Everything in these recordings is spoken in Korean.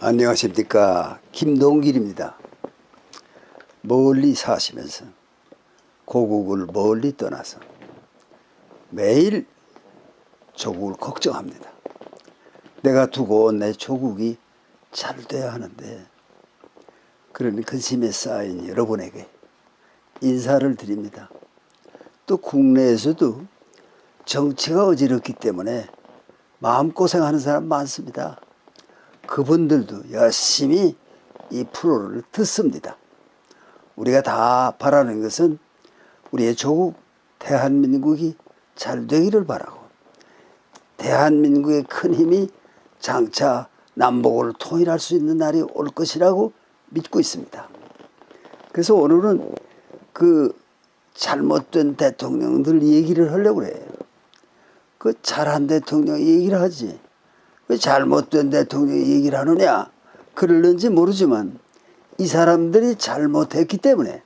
안녕하십니까, 김동길입니다. 멀리 사시면서 고국을 멀리 떠나서 매일 조국을 걱정합니다. 내가 두고 온 내 조국이 잘 돼야 하는데, 그런 근심에 쌓인 여러분에게 인사를 드립니다. 또 국내에서도 정치가 어지럽기 때문에 마음고생하는 사람 많습니다. 그분들도 열심히 이 프로를 듣습니다. 우리가 다 바라는 것은 우리의 조국 대한민국이 잘 되기를 바라고, 대한민국의 큰 힘이 장차 남북을 통일할 수 있는 날이 올 것이라고 믿고 있습니다. 그래서 오늘은 그 잘못된 대통령들 얘기를 하려고 그래요. 그 잘한 대통령 얘기를 하지 왜 잘못된 대통령 얘기를 하느냐, 그럴는지 모르지만 이 사람들이 잘못했기 때문에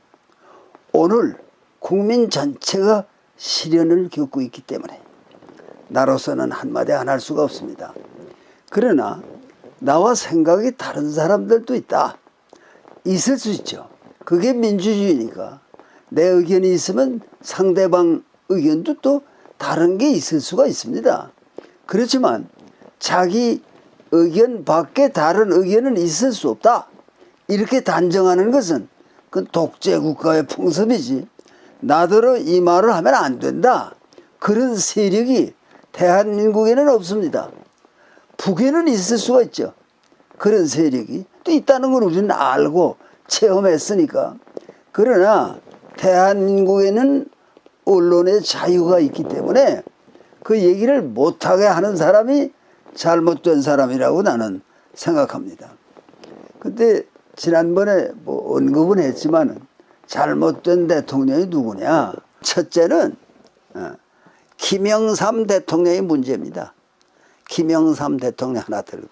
오늘 국민 전체가 시련을 겪고 있기 때문에 나로서는 한마디 안 할 수가 없습니다. 그러나 나와 생각이 다른 사람들도 있다. 있을 수 있죠. 그게 민주주의니까 내 의견이 있으면 상대방 의견도 또 다른 게 있을 수가 있습니다. 그렇지만 자기 의견 밖에 다른 의견은 있을 수 없다, 이렇게 단정하는 것은 그 독재국가의 풍습이지, 나더러 이 말을 하면 안 된다, 그런 세력이 대한민국에는 없습니다. 북에는 있을 수가 있죠. 그런 세력이 또 있다는 걸 우리는 알고 체험했으니까. 그러나 대한민국에는 언론의 자유가 있기 때문에 그 얘기를 못하게 하는 사람이 잘못된 사람이라고 나는 생각합니다. 근데 지난번에 뭐 언급은 했지만 잘못된 대통령이 누구냐? 첫째는 김영삼 대통령의 문제입니다. 김영삼 대통령 하나 들고,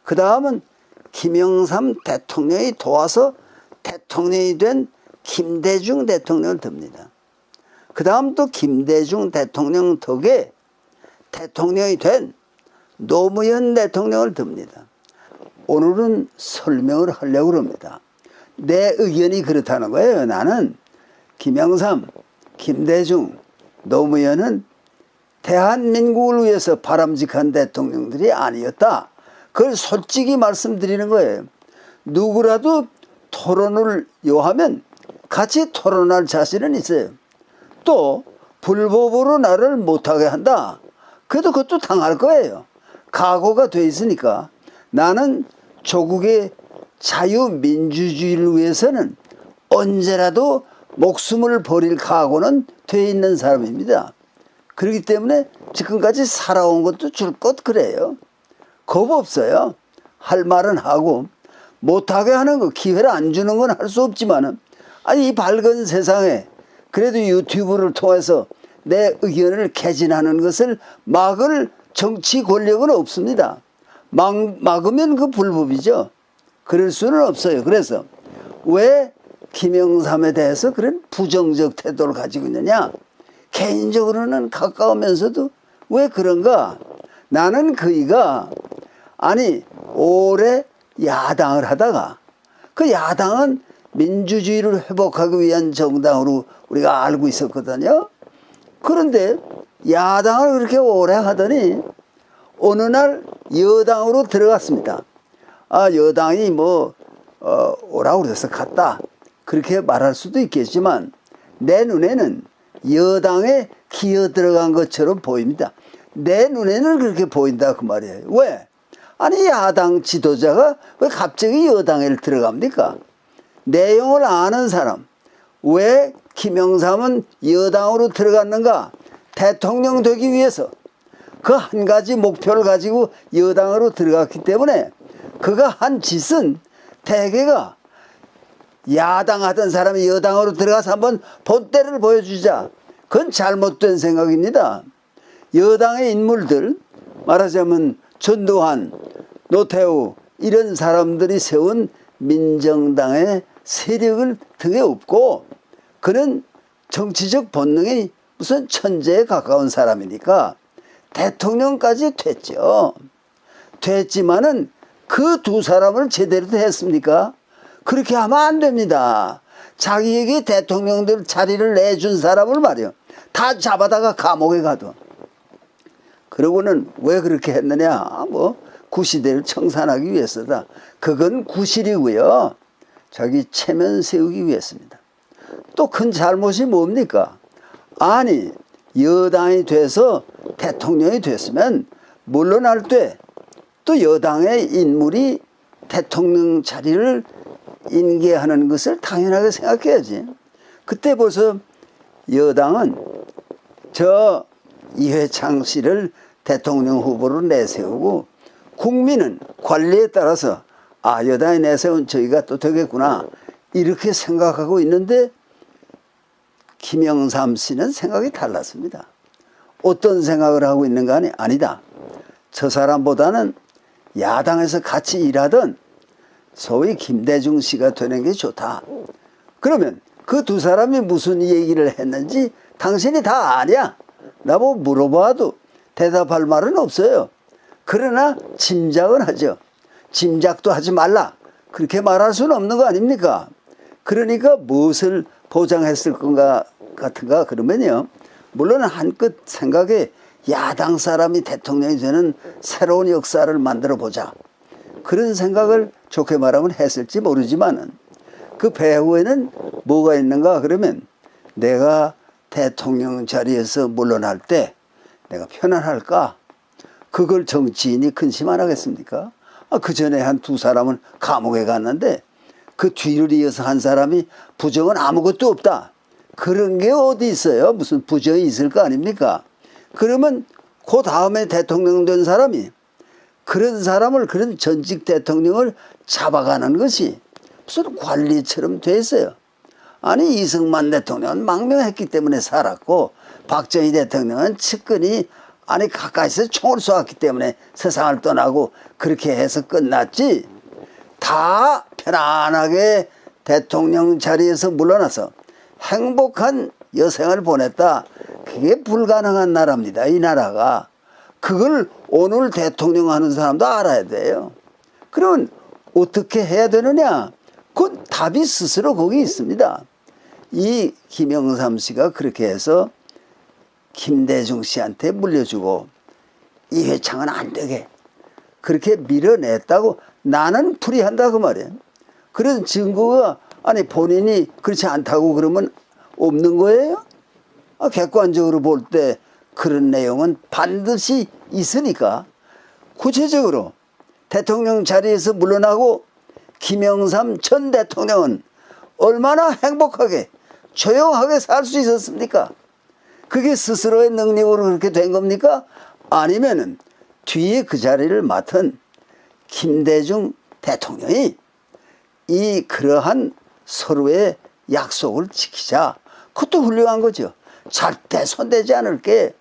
그 다음은 김영삼 대통령이 도와서 대통령이 된 김대중 대통령을 듭니다. 그 다음 또 김대중 대통령 덕에 대통령이 된 노무현 대통령을 듭니다. 오늘은 설명을 하려고 합니다. 내 의견이 그렇다는 거예요. 나는 김영삼, 김대중, 노무현은 대한민국을 위해서 바람직한 대통령들이 아니었다. 그걸 솔직히 말씀드리는 거예요. 누구라도 토론을 요하면 같이 토론할 자신은 있어요. 또 불법으로 나를 못하게 한다, 그래도 그것도 당할 거예요. 각오가 돼 있으니까. 나는 조국의 자유민주주의를 위해서는 언제라도 목숨을 버릴 각오는 돼 있는 사람입니다. 그렇기 때문에 지금까지 살아온 것도 줄것 그래요. 겁 없어요. 할 말은 하고, 못하게 하는 거, 기회를 안 주는 건 할 수 없지만은, 아니 이 밝은 세상에 그래도 유튜브를 통해서 내 의견을 개진하는 것을 막을 정치 권력은 없습니다. 막으면 그 불법이죠. 그럴 수는 없어요. 그래서 왜 김영삼에 대해서 그런 부정적 태도를 가지고 있느냐? 개인적으로는 가까우면서도 왜 그런가? 나는 그이가 아니 오래 야당을 하다가, 그 야당은 민주주의를 회복하기 위한 정당으로 우리가 알고 있었거든요. 그런데 야당을 그렇게 오래 하더니 어느 날 여당으로 들어갔습니다. 아, 여당이 뭐 오라고 그래서 갔다, 그렇게 말할 수도 있겠지만 내 눈에는 여당에 기어 들어간 것처럼 보입니다. 내 눈에는 그렇게 보인다 그 말이에요. 왜? 아니 야당 지도자가 왜 갑자기 여당에 들어갑니까? 내용을 아는 사람, 왜 김영삼은 여당으로 들어갔는가? 대통령 되기 위해서 그 한 가지 목표를 가지고 여당으로 들어갔기 때문에 그가 한 짓은 대개가 야당 하던 사람이 여당으로 들어가서 한번 본때를 보여주자, 그건 잘못된 생각입니다. 여당의 인물들, 말하자면 전두환, 노태우 이런 사람들이 세운 민정당의 세력을 등에 업고, 그는 정치적 본능이 무슨 천재에 가까운 사람이니까 대통령까지 됐죠. 됐지만은 그 두 사람을 제대로 했습니까? 그렇게 하면 안 됩니다. 자기에게 대통령들 자리를 내준 사람을 말이요, 다 잡아다가 감옥에 가둬. 그러고는 왜 그렇게 했느냐? 뭐 구시대를 청산하기 위해서다. 그건 구실이고요, 자기 체면 세우기 위해서입니다. 또 큰 잘못이 뭡니까? 아니, 여당이 돼서 대통령이 됐으면 물러날 때 또 여당의 인물이 대통령 자리를 인계하는 것을 당연하게 생각해야지. 그때 벌써 여당은 저 이회창 씨를 대통령 후보로 내세우고, 국민은 관리에 따라서 아, 여당이 내세운 저희가 또 되겠구나 이렇게 생각하고 있는데, 김영삼 씨는 생각이 달랐습니다. 어떤 생각을 하고 있는가 하니, 아니다, 저 사람보다는 야당에서 같이 일하던 소위 김대중 씨가 되는 게 좋다. 그러면 그 두 사람이 무슨 얘기를 했는지 당신이 다 아냐? 나보고 물어봐도 대답할 말은 없어요. 그러나 짐작은 하죠. 짐작도 하지 말라, 그렇게 말할 수는 없는 거 아닙니까? 그러니까 무엇을 보장했을 건가 같은가 그러면요, 물론 한껏 생각에 야당 사람이 대통령이 되는 새로운 역사를 만들어 보자, 그런 생각을 좋게 말하면 했을지 모르지만은, 그 배후에는 뭐가 있는가 그러면, 내가 대통령 자리에서 물러날 때 내가 편안할까? 그걸 정치인이 근심 안 하겠습니까? 그 전에 한 두 사람은 감옥에 갔는데 그 뒤를 이어서 한 사람이 부정은 아무것도 없다, 그런 게 어디 있어요? 무슨 부정이 있을 거 아닙니까? 그러면 그 다음에 대통령 된 사람이 그런 사람을, 그런 전직 대통령을 잡아가는 것이 무슨 관리처럼 돼 있어요. 아니, 이승만 대통령은 망명했기 때문에 살았고, 박정희 대통령은 측근이 아니 가까이서 총을 쏘았기 때문에 세상을 떠나고, 그렇게 해서 끝났지. 다 편안하게 대통령 자리에서 물러나서 행복한 여생을 보냈다. 그게 불가능한 나라입니다, 이 나라가. 그걸 오늘 대통령 하는 사람도 알아야 돼요. 그러면 어떻게 해야 되느냐? 그 답이 스스로 거기 있습니다. 이 김영삼 씨가 그렇게 해서 김대중 씨한테 물려주고, 이회창은 안 되게 그렇게 밀어냈다고 나는 풀이한다 그 말이에요. 그런 증거가, 아니 본인이 그렇지 않다고 그러면 없는 거예요? 객관적으로 볼 때 그런 내용은 반드시 있으니까, 구체적으로 대통령 자리에서 물러나고 김영삼 전 대통령은 얼마나 행복하게 조용하게 살 수 있었습니까? 그게 스스로의 능력으로 그렇게 된 겁니까? 아니면은 뒤에 그 자리를 맡은 김대중 대통령이 이 그러한 서로의 약속을 지키자, 그것도 훌륭한 거죠. 절대 손대지 않을게.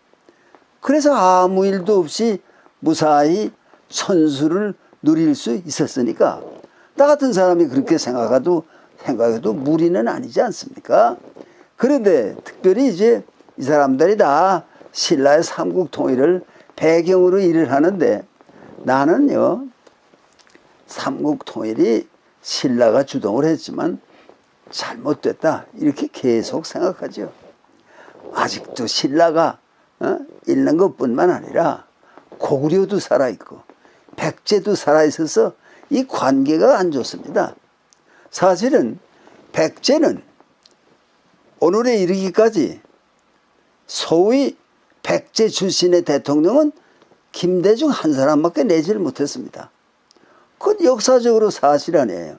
그래서 아무 일도 없이 무사히 선수를 누릴 수 있었으니까, 나 같은 사람이 그렇게 생각해도 무리는 아니지 않습니까? 그런데 특별히 이제 이 사람들이 다 신라의 삼국 통일을 배경으로 일을 하는데, 나는요, 삼국 통일이 신라가 주동을 했지만 잘못됐다, 이렇게 계속 생각하죠. 아직도 신라가 있는 것뿐만 아니라 고구려도 살아있고 백제도 살아있어서 이 관계가 안 좋습니다. 사실은 백제는 오늘에 이르기까지 소위 백제 출신의 대통령은 김대중 한 사람밖에 내지를 못했습니다. 그건 역사적으로 사실 아니에요.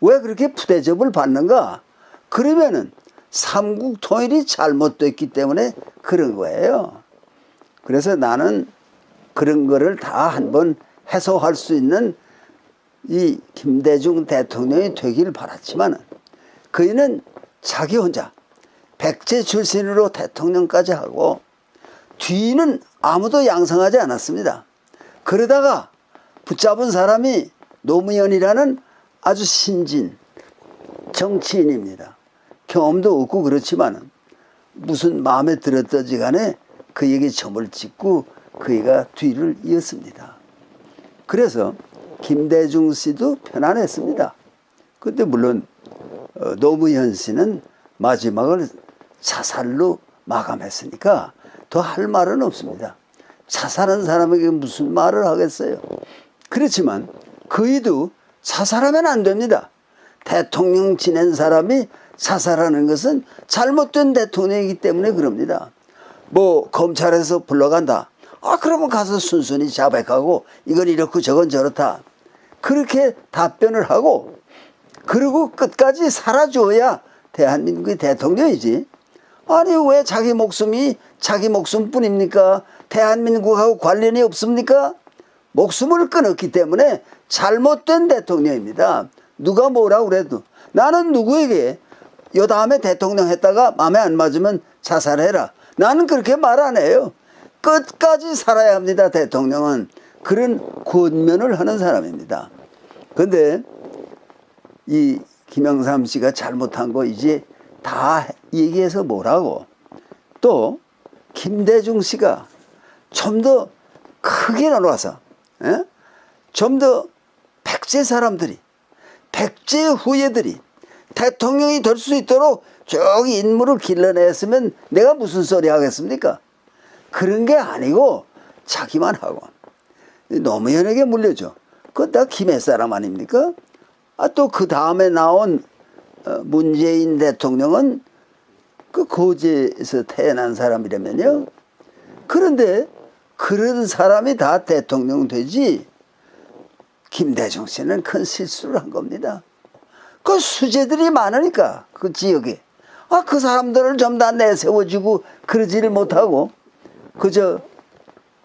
왜 그렇게 푸대접을 받는가? 그러면은 삼국 통일이 잘못됐기 때문에 그런 거예요. 그래서 나는 그런 거를 다 한번 해소할 수 있는 이 김대중 대통령이 되길 바랐지만, 그이는 자기 혼자 백제 출신으로 대통령까지 하고 뒤는 아무도 양성하지 않았습니다. 그러다가 붙잡은 사람이 노무현이라는 아주 신진 정치인입니다. 경험도 없고 그렇지만 무슨 마음에 들었든지 간에 그에게 점을 찍고 그이가 뒤를 이었습니다. 그래서 김대중 씨도 편안했습니다. 근데 물론 노무현 씨는 마지막을 자살로 마감했으니까 더 할 말은 없습니다. 자살한 사람에게 무슨 말을 하겠어요. 그렇지만 그이도 자살하면 안 됩니다. 대통령 지낸 사람이 자살하는 것은 잘못된 대통령이기 때문에 그럽니다. 뭐 검찰에서 불러간다. 그러면 가서 순순히 자백하고 이건 이렇고 저건 저렇다. 그렇게 답변을 하고 그리고 끝까지 살아줘야 대한민국의 대통령이지. 아니 왜 자기 목숨이 자기 목숨뿐입니까? 대한민국하고 관련이 없습니까? 목숨을 끊었기 때문에 잘못된 대통령입니다. 누가 뭐라고 그래도 나는 누구에게 요 다음에 대통령 했다가 마음에 안 맞으면 자살해라. 나는 그렇게 말 안 해요. 끝까지 살아야 합니다. 대통령은. 그런 권면을 하는 사람입니다. 그런데 이 김영삼 씨가 잘못한 거 이제 다 얘기해서 뭐라고. 또 김대중 씨가 좀 더 크게 나눠서 좀 더 백제 사람들이 백제 후예들이 대통령이 될 수 있도록 저기 인물을 길러냈으면 내가 무슨 소리 하겠습니까? 그런 게 아니고 자기만 하고 노무현에게 물려줘. 그건 다 김해 사람 아닙니까? 또 그 다음에 나온 문재인 대통령은 그 고제에서 태어난 사람이라면요. 그런데 그런 사람이 다 대통령 되지. 김대중 씨는 큰 실수를 한 겁니다. 그 수재들이 많으니까 그 지역에 그 사람들을 좀 다 내세워주고 그러지를 못하고 그저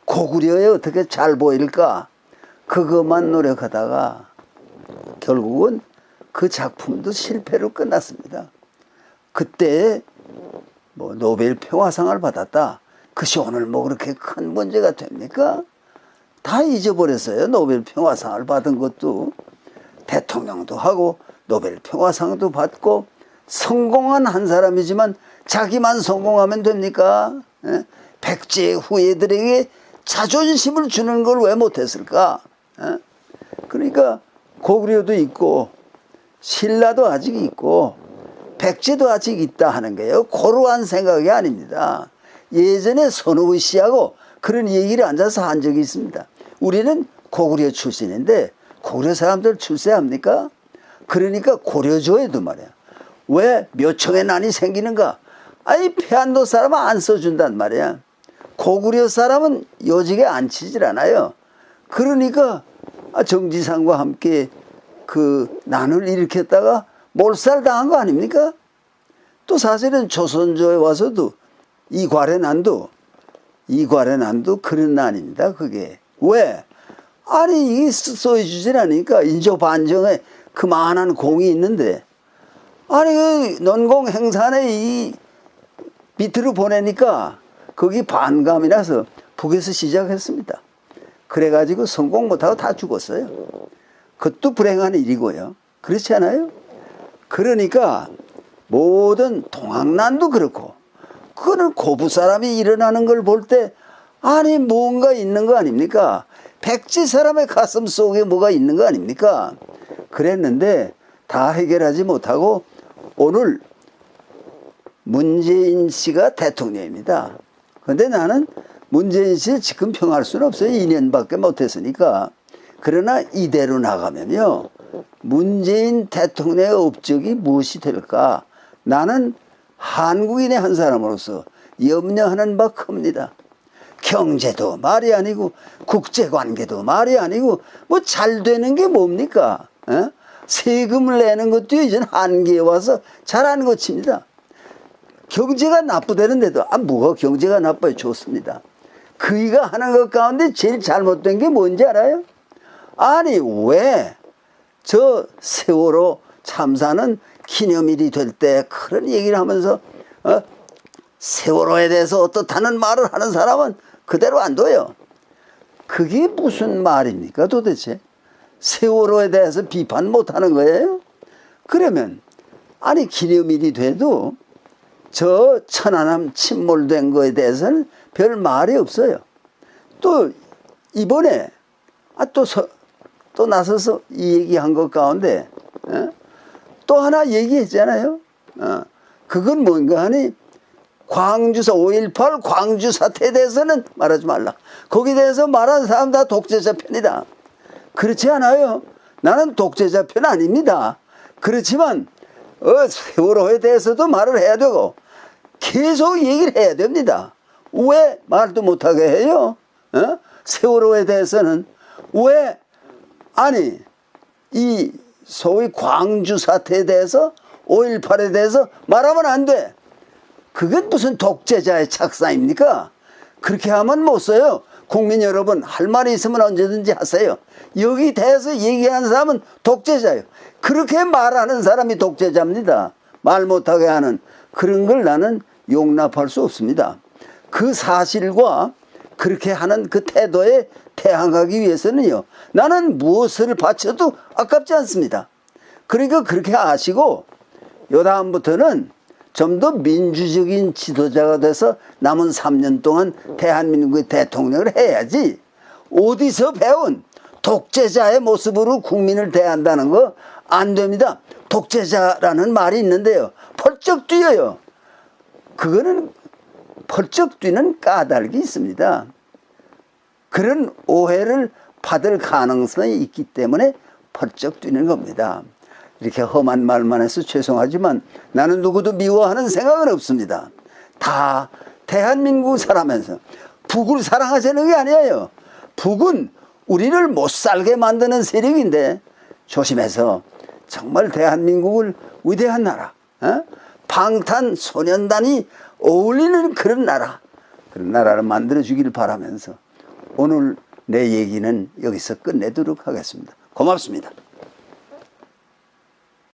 고구려에 어떻게 잘 보일까 그것만 노력하다가 결국은 그 작품도 실패로 끝났습니다. 그때 뭐 노벨 평화상을 받았다. 그것이 오늘 뭐 그렇게 큰 문제가 됩니까? 다 잊어버렸어요. 노벨 평화상을 받은 것도. 대통령도 하고 노벨 평화상도 받고 성공한 한 사람이지만 자기만 성공하면 됩니까? 백제 후예들에게 자존심을 주는 걸 왜 못했을까? 그러니까 고구려도 있고 신라도 아직 있고 백제도 아직 있다 하는 거예요. 고루한 생각이 아닙니다. 예전에 손우의 씨하고 그런 얘기를 앉아서 한 적이 있습니다. 우리는 고구려 출신인데 고구려 사람들 출세합니까? 그러니까 고려조에도 말이야. 왜 묘청의 난이 생기는가? 패한도 사람은 안 써준단 말이야. 고구려 사람은 요직에 앉히질 않아요. 그러니까 정지상과 함께 그 난을 일으켰다가 몰살당한 거 아닙니까? 또 사실은 조선조에 와서도 이괄의 난도 그런 난입니다. 그게 왜? 이게 써주질 않으니까 인조 반정에 그만한 공이 있는데 그 논공 행산에 이 밑으로 보내니까 거기 반감이라서 북에서 시작했습니다. 그래가지고 성공 못하고 다 죽었어요. 그것도 불행한 일이고요. 그렇지 않아요? 그러니까 모든 동학난도 그렇고 그거는 고부 사람이 일어나는 걸 볼 때 뭔가 있는 거 아닙니까? 백지 사람의 가슴 속에 뭐가 있는 거 아닙니까? 그랬는데 다 해결하지 못하고 오늘 문재인 씨가 대통령입니다. 그런데 나는 문재인 씨 지금 평할 수는 없어요. 2년밖에 못했으니까. 그러나 이대로 나가면요. 문재인 대통령의 업적이 무엇이 될까? 나는 한국인의 한 사람으로서 염려하는 바 큽니다. 경제도 말이 아니고 국제관계도 말이 아니고 뭐 잘 되는 게 뭡니까? 세금을 내는 것도 이젠 한계에 와서 잘하는 것입니다. 경제가 나쁘다는데도 뭐가 경제가 나빠요? 좋습니다. 그이가 하는 것 가운데 제일 잘못된 게 뭔지 알아요? 왜 저 세월호 참사는 기념일이 될 때 그런 얘기를 하면서 세월호에 대해서 어떻다는 말을 하는 사람은 그대로 안 둬요. 그게 무슨 말입니까 도대체? 세월호에 대해서 비판 못하는 거예요? 그러면 기념일이 돼도 저 천안함 침몰된 거에 대해서는 별 말이 없어요. 또 이번에 또 또 나서서 이 얘기한 것 가운데 또 하나 얘기했잖아요. 그건 뭔가 하니 광주사 5.18 광주 사태에 대해서는 말하지 말라. 거기에 대해서 말하는 사람 다 독재자 편이다. 그렇지 않아요. 나는 독재자 편 아닙니다. 그렇지만 세월호에 대해서도 말을 해야 되고 계속 얘기를 해야 됩니다. 왜 말도 못하게 해요? 세월호에 대해서는 왜 아니 이 소위 광주 사태에 대해서 5.18에 대해서 말하면 안 돼. 그건 무슨 독재자의 착상입니까? 그렇게 하면 못 써요. 국민 여러분 할 말이 있으면 언제든지 하세요. 여기 대해서 얘기하는 사람은 독재자예요. 그렇게 말하는 사람이 독재자입니다. 말 못하게 하는 그런 걸 나는 용납할 수 없습니다. 그 사실과 그렇게 하는 그 태도에 대항하기 위해서는요, 나는 무엇을 바쳐도 아깝지 않습니다. 그러니까 그렇게 아시고 요다음부터는 좀 더 민주적인 지도자가 돼서 남은 3년 동안 대한민국의 대통령을 해야지 어디서 배운 독재자의 모습으로 국민을 대한다는 거 안 됩니다. 독재자라는 말이 있는데요, 펄쩍 뛰어요. 그거는 펄쩍 뛰는 까닭이 있습니다. 그런 오해를 받을 가능성이 있기 때문에 펄쩍 뛰는 겁니다. 이렇게 험한 말만 해서 죄송하지만 나는 누구도 미워하는 생각은 없습니다. 다 대한민국 사람에서 북을 사랑하자는 게 아니에요. 북은 우리를 못 살게 만드는 세력인데 조심해서 정말 대한민국을 위대한 나라, 방탄소년단이 어울리는 그런 나라를 만들어 주기를 바라면서 오늘 내 얘기는 여기서 끝내도록 하겠습니다. 고맙습니다.